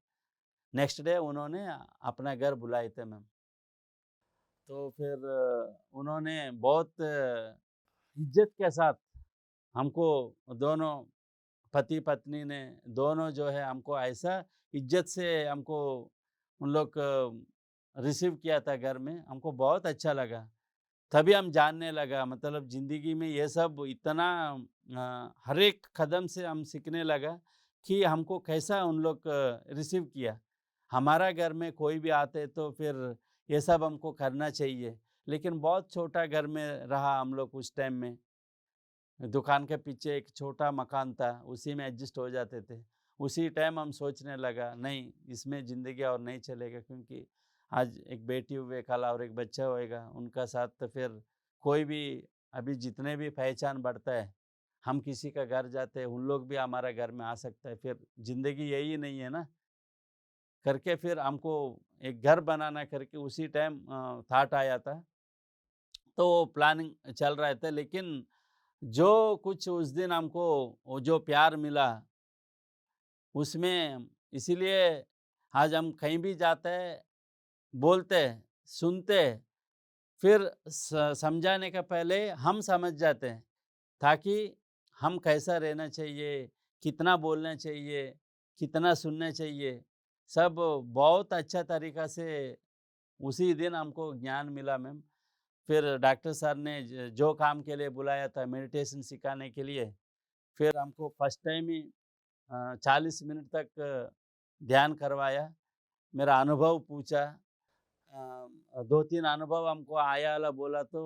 नेक्स्ट डे उन्होंने अपना घर बुलाए थे मैम। तो फिर उन्होंने बहुत इज्जत के साथ हमको दोनों पति-पत्नी ने दोनों जो है हमको ऐसा इज्जत से हमको उन लोग रिसीव किया था घर में, हमको बहुत अच्छा लगा। तभी हम जानने लगा मतलब ज़िंदगी में ये सब इतना हर एक कदम से हम सीखने लगा कि हमको कैसा उन लोग रिसीव किया। हमारा घर में कोई भी आते तो फिर ये सब हमको करना चाहिए। लेकिन बहुत छोटा घर में रहा हम लोग उस टाइम में। दुकान के पीछे एक छोटा मकान था, उसी में एडजस्ट हो जाते थे। उसी टाइम हम सोचने लगा नहीं इसमें ज़िंदगी और नहीं चलेगा क्योंकि आज एक बेटी हुए कल और एक बच्चा होएगा, उनका साथ तो फिर कोई भी अभी जितने भी पहचान बढ़ता है, हम किसी का घर जाते हैं, उन लोग भी हमारा घर में आ सकता है, फिर ज़िंदगी यही नहीं है ना? करके फिर हमको एक घर बनाना करके उसी टाइम थॉट आया था। तो प्लानिंग चल रहा था लेकिन जो कुछ उस दिन हमको वो जो प्यार मिला उसमें इसीलिए आज हम कहीं भी जाते हैं, बोलते हैं, सुनते हैं, फिर समझाने का पहले हम समझ जाते हैं ताकि हम कैसा रहना चाहिए, कितना बोलना चाहिए, कितना सुनना चाहिए, सब बहुत अच्छा तरीक़ा से उसी दिन हमको ज्ञान मिला मैम। फिर डॉक्टर साहब ने जो काम के लिए बुलाया था मेडिटेशन सिखाने के लिए, फिर हमको फर्स्ट टाइम ही 40 मिनट तक ध्यान करवाया, मेरा अनुभव पूछा। 2-3 अनुभव हमको आया वाला बोला तो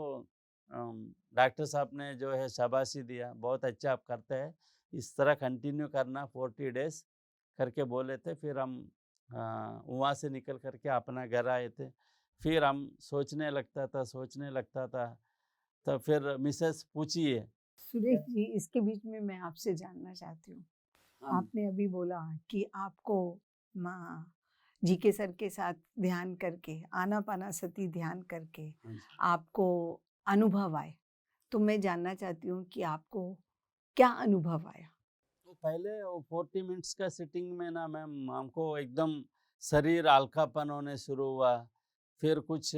डॉक्टर साहब ने जो है शाबाशी दिया, बहुत अच्छा आप करते हैं, इस तरह कंटिन्यू करना 40 डेज़ करके बोले थे। फिर हम वहाँ से निकल कर के अपना घर आए थे। फिर हम सोचने लगता था, तो फिर मिसेज़ पूछी है। सुरेश जी, इसके बीच में मैं आपसे जानना चाहती हूँ। हाँ, आपने अभी बोला कि आपको माँ जीके सर के साथ ध्यान करके, आनापानासती ध्यान करके हाँ जी। आपको अनुभव आए। तो मैं जानना चाहती हूँ कि आपको क्या अनुभव आया? तो पहले वो 40 मिनट्स का सिटिंग में ना मैम हमको एकदम शरीर हल्कापन होने शुरू हुआ। फिर कुछ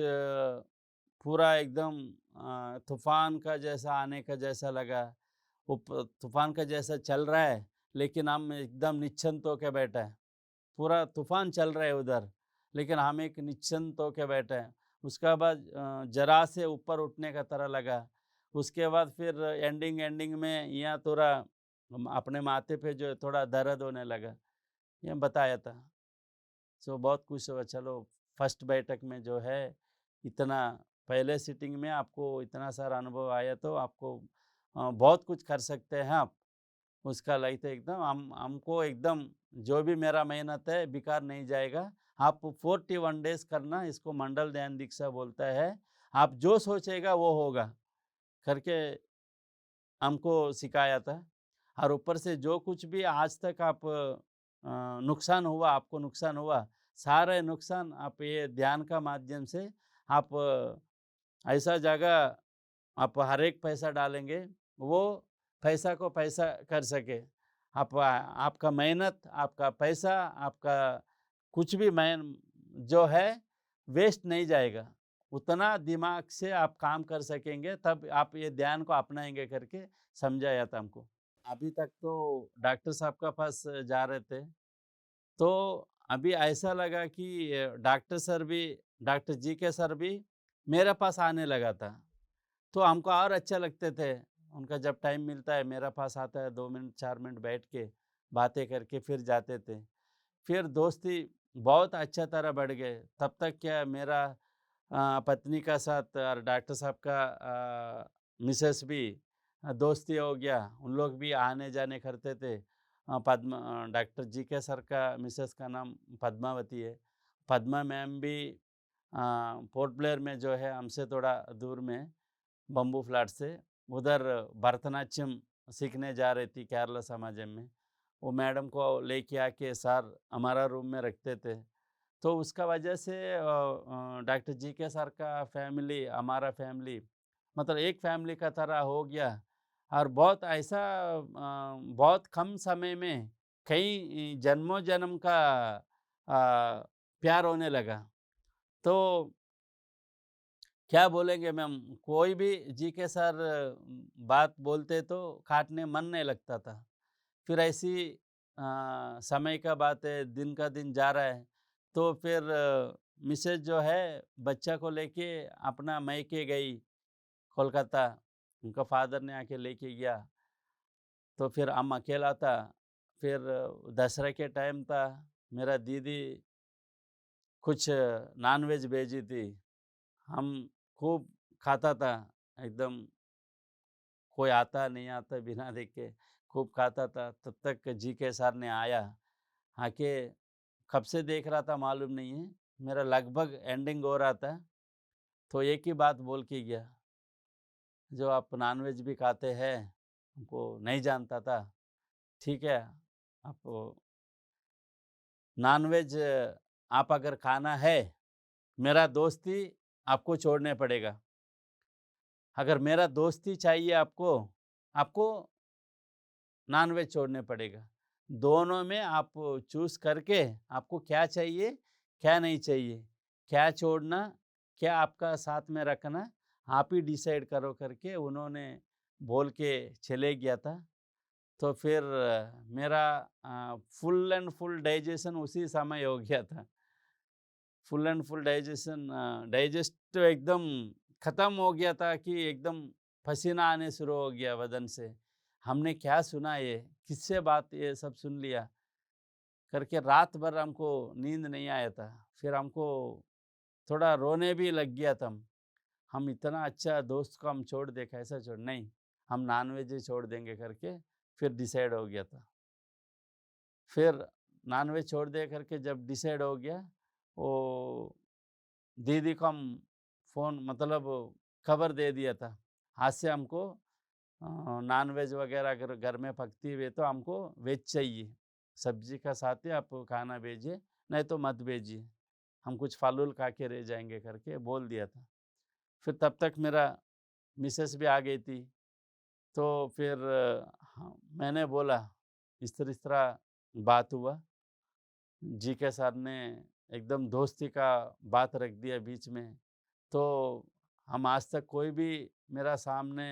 पूरा एकदम तूफ़ान का जैसा आने का जैसा लगा। वो तूफ़ान का जैसा चल रहा है, लेकिन हम एकदम निश्चिंत होके बैठा है। पूरा तूफ़ान चल रहा है उधर, लेकिन हम एक निश्चिंत होके बैठे हैं। उसके बाद जरा से ऊपर उठने का तरह लगा। उसके बाद फिर एंडिंग में यहाँ थोड़ा अपने माथे पे जो है थोड़ा दर्द होने लगा, ये बताया था। सो बहुत खुश हुआ, चलो फर्स्ट बैठक में जो है इतना, पहले सीटिंग में आपको इतना सारा अनुभव आया तो आपको बहुत कुछ कर सकते हैं आप। उसका लई तो एकदम हमको एकदम जो भी मेरा मेहनत है बेकार नहीं जाएगा। आप 41 डेज करना, इसको मंडल ध्यान दीक्षा बोलता है। आप जो सोचेगा वो होगा करके हमको सिखाया था। और ऊपर से जो कुछ भी आज तक आप नुकसान हुआ, आपको नुकसान हुआ, सारे नुकसान आप ये ध्यान का माध्यम से आप ऐसा जगह आप हर एक पैसा डालेंगे, वो पैसा को पैसा कर सके। आप आपका मेहनत, आपका पैसा, आपका कुछ भी जो है वेस्ट नहीं जाएगा। उतना दिमाग से आप काम कर सकेंगे, तब आप ये ध्यान को अपनाएँगे करके समझाया था हमको। अभी तक तो डॉक्टर साहब का पास जा रहे थे, तो अभी ऐसा लगा कि डॉक्टर सर भी, डॉक्टर जी के सर भी मेरे पास आने लगा था। तो हमको और अच्छा लगते थे। उनका जब टाइम मिलता है मेरा पास आता है, 2 मिनट 4 मिनट बैठ के बातें करके फिर जाते थे। फिर दोस्ती बहुत अच्छा तरह बढ़ गए। तब तक क्या मेरा पत्नी का साथ और डॉक्टर साहब का मिसेस भी दोस्ती हो गया। उन लोग भी आने-जाने करते थे। डॉक्टर जी के सर का मिसेस का नाम पद्मावती है। पद्मा मैम भी पोर्ट ब्लेयर में जो है हमसे थोड़ा दूर में बम्बू फ्लैट से उधर भरतनाट्यम सीखने जा रही थी केरला समाजम में। वो मैडम को लेके आके सर हमारा रूम में रखते थे। तो उसका वजह से डॉक्टर जी के सर का फैमिली, हमारा फैमिली मतलब एक फैमिली का तरह हो गया। और बहुत ऐसा बहुत कम समय में कई जन्मों जन्म का प्यार होने लगा। तो क्या बोलेंगे मैम, कोई भी जी के सर बात बोलते तो काटने मन नहीं लगता था। फिर ऐसी समय का बात है, दिन का दिन जा रहा है, तो फिर मिसेज जो है बच्चा को लेके अपना मायके गई कोलकाता। उनका फादर ने आके लेके गया, तो फिर हम अकेला था। फिर दशहरा के टाइम था, मेरा दीदी कुछ नॉनवेज भेजी थी। हम खूब खाता था, एकदम कोई आता नहीं आता बिना देखे खूब खाता था। तब तक जी के सर ने आया, आके कब से देख रहा था मालूम नहीं है, मेरा लगभग एंडिंग हो रहा था, तो एक ही बात बोल के गया, जो आप नॉनवेज भी खाते हैं, हमको नहीं जानता था, ठीक है, आप नॉनवेज आप अगर खाना है, मेरा दोस्ती आपको छोड़ने पड़ेगा। अगर मेरा दोस्ती चाहिए आपको, आपको नॉनवेज छोड़ने पड़ेगा। दोनों में आप चूज़ करके आपको क्या चाहिए, क्या नहीं चाहिए, क्या छोड़ना, क्या आपका साथ में रखना, आप ही डिसाइड करो करके उन्होंने बोल के चले गया था। तो फिर मेरा फुल एंड फुल डाइजेशन उसी समय हो गया था। Full and full digestion digest एकदम ख़त्म हो गया था कि एकदम पसीना आने शुरू हो गया बदन से। हमने क्या सुना ये, किससे बात ये सब सुन लिया करके रात भर हमको नींद नहीं आया था। फिर हमको थोड़ा रोने भी लग गया था। हम इतना अच्छा दोस्त को हम छोड़ दे, कैसा छोड़, नहीं हम नॉनवेज ही छोड़ देंगे करके फिर डिसाइड हो गया था। फिर नॉनवेज छोड़ दे करके जब डिसाइड हो गया, वो दीदी को हम फ़ोन मतलब खबर दे दिया था। आज से हमको नॉन-वेज वगैरह अगर घर में पकती हुई है तो हमको वेज चाहिए। सब्ज़ी का साथ ही आप खाना भेजिए, नहीं तो मत भेजिए। हम कुछ फल-वूल खा के रह जाएँगे करके बोल दिया था। फिर तब तक मेरा मिसेस भी आ गई थी। तो फिर हाँ, मैंने बोला इस तरह बात हुआ। जी के सर ने एकदम दोस्ती का बात रख दिया बीच में। तो हम आज तक कोई भी मेरा सामने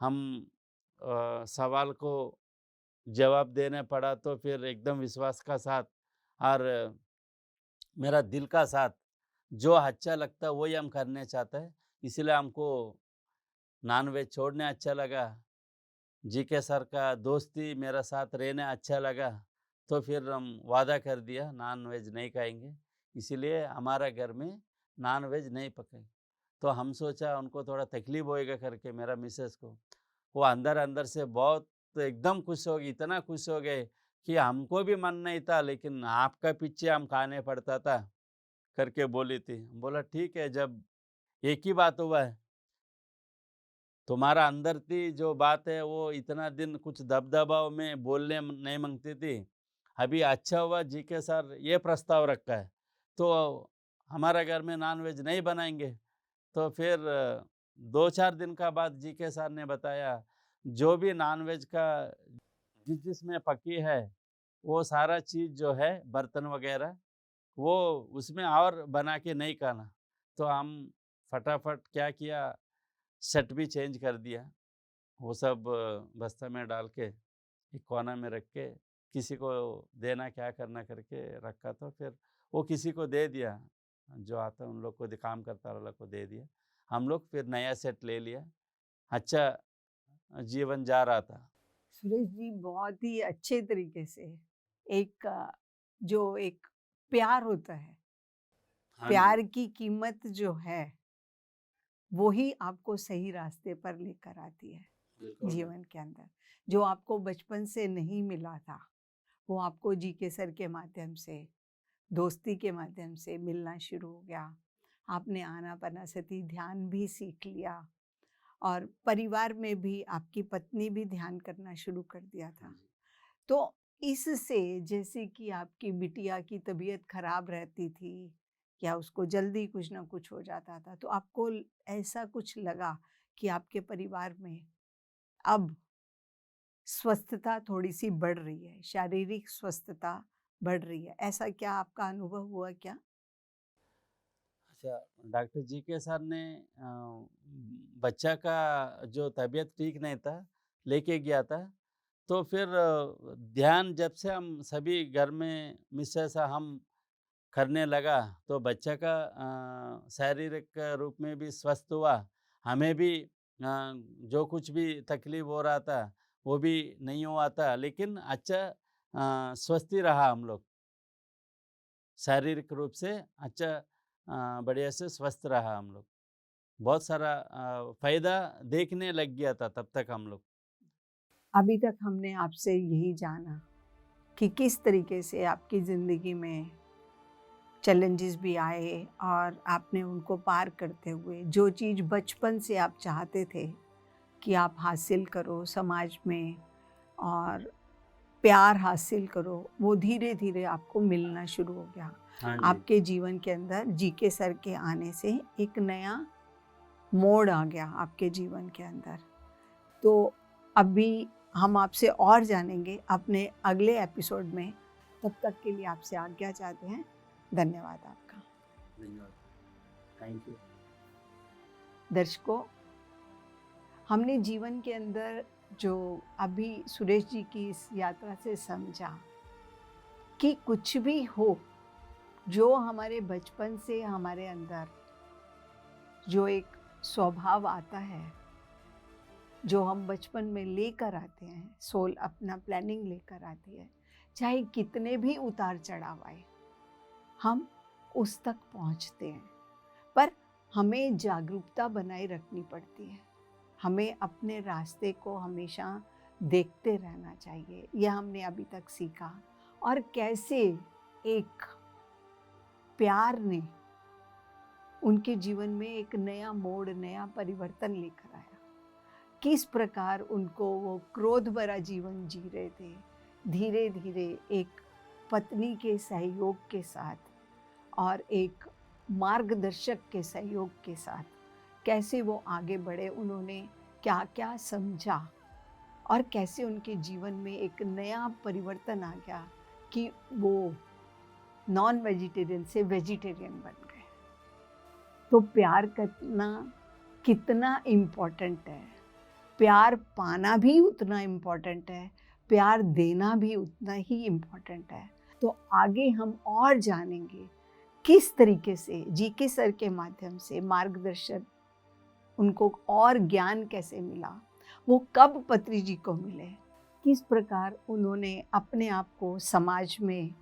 हम सवाल को जवाब देने पड़ा तो फिर एकदम विश्वास का साथ और मेरा दिल का साथ जो अच्छा लगता है वही हम करने चाहते हैं। इसलिए हमको नॉन वेज छोड़ने अच्छा लगा। जीके सर का दोस्ती मेरा साथ रहने अच्छा लगा, तो फिर हम वादा कर दिया नॉन वेज नहीं खाएँगे। इसीलिए हमारा घर में नॉन वेज नहीं पकाई। तो हम सोचा उनको थोड़ा तकलीफ़ होएगा करके मेरा मिसेज़ को। वो अंदर-अंदर से बहुत एकदम खुश हो गई, इतना खुश हो गए कि हमको भी मन नहीं था लेकिन आपका पीछे हम खाने पड़ता था करके बोली थी। बोला ठीक है, जब एक ही बात हुआ है, तुम्हारा अंदर की जो बात है वो इतना दिन कुछ दबदबाव में बोलने नहीं माँगती थी। अभी अच्छा हुआ जीके सर ये प्रस्ताव रखा है, तो हमारा घर में नॉन-वेज नहीं बनाएँगे। तो फिर 2-4 दिन का बाद जीके सर ने बताया, जो भी नॉन-वेज का जिसमें पकी है, वो सारा चीज़ जो है बर्तन वग़ैरह, वो उसमें और बना के नहीं खाना। तो हम फटाफट क्या किया, सेट भी चेंज कर दिया। वो सब बस्ता में डाल के एक कोना में रख के किसी को देना क्या करना करके रखा, तो फिर वो किसी को दे दिया, जो आता उन लोग को काम करता वाला को दे दिया। हम लोग फिर नया सेट ले लिया। अच्छा जीवन जा रहा था। सुरेश जी बहुत ही अच्छे तरीके से एक जो एक प्यार होता है, हाँ जी, प्यार की कीमत जो है, वो ही आपको सही रास्ते पर लेकर आती है बिल्कुल मैम। जीवन के अंदर। जो आपको बचपन से नहीं मिला था, वो आपको जीके सर के माध्यम से, दोस्ती के माध्यम से मिलना शुरू हो गया। आपने आनापानासती ध्यान भी सीख लिया और परिवार में भी आपकी पत्नी भी ध्यान करना शुरू कर दिया हाँ था। जी। तो इससे जैसे कि आपकी बिटिया की तबीयत खराब रहती थी या उसको जल्दी कुछ ना कुछ हो जाता था, तो आपको ऐसा कुछ लगा कि आपके परिवार में अब स्वस्थता थोड़ी-सी बढ़ रही है, शारीरिक स्वस्थता बढ़ रही है। ऐसा क्या आपका अनुभव हुआ क्या? अच्छा, डॉक्टर जी के सर ने बच्चा का जो तबीयत ठीक नहीं था, लेके गया था। तो फिर ध्यान जब से हम सभी घर में मिसेस हम करने लगा, तो बच्चा का शारीरिक रूप में भी स्वस्थ हुआ। हमें भी जो कुछ भी तकलीफ़ हो रहा था, वो भी नहीं हुआ था। लेकिन अच्छा स्वस्थ ही रहा हम लोग। शारीरिक रूप से अच्छा बढ़िया से स्वस्थ रहा हम लोग। बहुत सारा फ़ायदा देखने लग गया था तब तक हम लोग। अभी तक हमने आपसे यही जाना कि किस तरीके से आपकी ज़िंदगी में चैलेंजेस भी आए और आपने उनको पार करते हुए जो चीज़ बचपन से आप चाहते थे कि आप हासिल करो समाज में और प्यार हासिल करो, वो धीरे-धीरे आपको मिलना शुरू हो गया। हाँ जी। आपके जीवन के अंदर जीके सर के आने से एक नया मोड़ आ गया आपके जीवन के अंदर। तो अभी हम आपसे और जानेंगे अपने अगले एपिसोड में। तब तक के लिए आपसे आज्ञा चाहते हैं। धन्यवाद आपका। धन्यवाद। Thank you. दर्शकों, हमने जीवन के अंदर जो अभी सुरेश जी की इस यात्रा से समझा कि कुछ भी हो, जो हमारे बचपन से हमारे अंदर जो एक स्वभाव आता है, जो हम बचपन में लेकर आते हैं, सोल अपना प्लानिंग लेकर आती है, चाहे कितने भी उतार चढ़ाव आए, हम उस तक पहुंचते हैं। पर हमें जागरूकता बनाए रखनी पड़ती है। हमें अपने रास्ते को हमेशा देखते रहना चाहिए। यह हमने अभी तक सीखा। और कैसे एक प्यार ने उनके जीवन में एक नया मोड़, नया परिवर्तन लेकर आया। किस प्रकार उनको वो क्रोध भरा जीवन जी रहे थे, धीरे धीरे एक पत्नी के सहयोग के साथ और एक मार्गदर्शक के सहयोग के साथ कैसे वो आगे बढ़े, उन्होंने क्या क्या समझा और कैसे उनके जीवन में एक नया परिवर्तन आ गया कि वो नॉन वेजिटेरियन से वेजिटेरियन बन गए। तो प्यार करना कितना इम्पोर्टेंट है, प्यार पाना भी उतना इम्पोर्टेंट है, प्यार देना भी उतना ही इम्पोर्टेंट है। तो आगे हम और जानेंगे किस तरीके से जीके सर के माध्यम से मार्गदर्शन, उनको और ज्ञान कैसे मिला, वो कब पत्री जी को मिले, किस प्रकार उन्होंने अपने आप को समाज में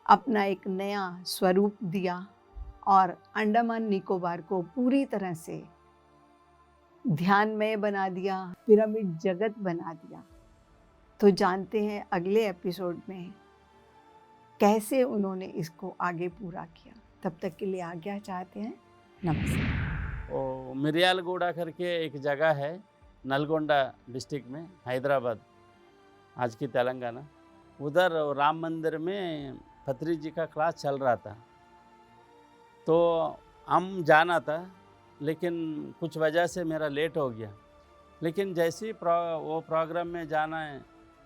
अपना एक नया स्वरूप दिया और अंडमान निकोबार को पूरी तरह से ध्यानमय बना दिया, पिरामिड जगत बना दिया। तो जानते हैं अगले एपिसोड में कैसे उन्होंने इसको आगे पूरा किया। तब तक के लिए आज्ञा चाहते हैं। नमस्ते। वो मिरियालगूड़ा करके एक जगह है नलगोंडा डिस्ट्रिक्ट में, हैदराबाद, आज की तेलंगाना। उधर राम मंदिर में पत्री जी का क्लास चल रहा था, तो हम जाना था, लेकिन कुछ वजह से मेरा लेट हो गया। लेकिन जैसे ही वो प्रोग्राम में जाना है,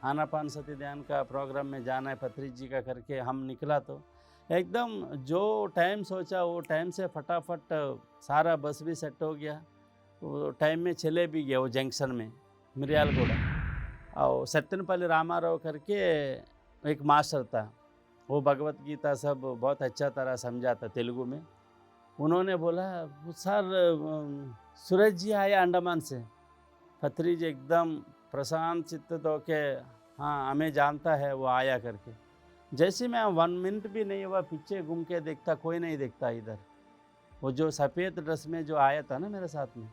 आनापान सती ध्यान का प्रोग्राम में जाना है पत्री जी का करके हम निकला, तो एकदम जो टाइम सोचा वो टाइम से फटाफट सारा बस भी सेट हो गया, वो टाइम में चले भी गया। वो जंक्शन में मिरियालगूड़ा और सत्यनपल्ली रामाराव करके एक मास्टर था, वो भगवत गीता सब बहुत अच्छा तरह समझा था तेलुगु में। उन्होंने बोला, सर सूरज जी आया अंडमान से। पत्री जी एकदम प्रशांत चित्त होके, हाँ हमें जानता है वो आया करके। जैसे मैं 1 मिनट भी नहीं हुआ पीछे घूम के देखता, कोई नहीं देखता इधर। वो जो सफ़ेद ड्रेस में जो आया था ना मेरे साथ में,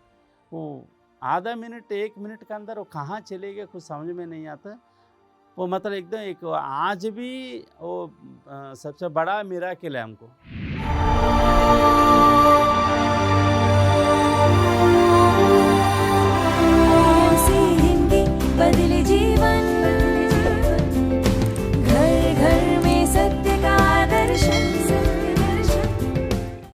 वो आधा मिनट 1 मिनट के अंदर वो कहाँ चले गए कुछ समझ में नहीं आता। वो मतलब एकदम एक आज भी वो सबसे बड़ा मिराकिल है हमको।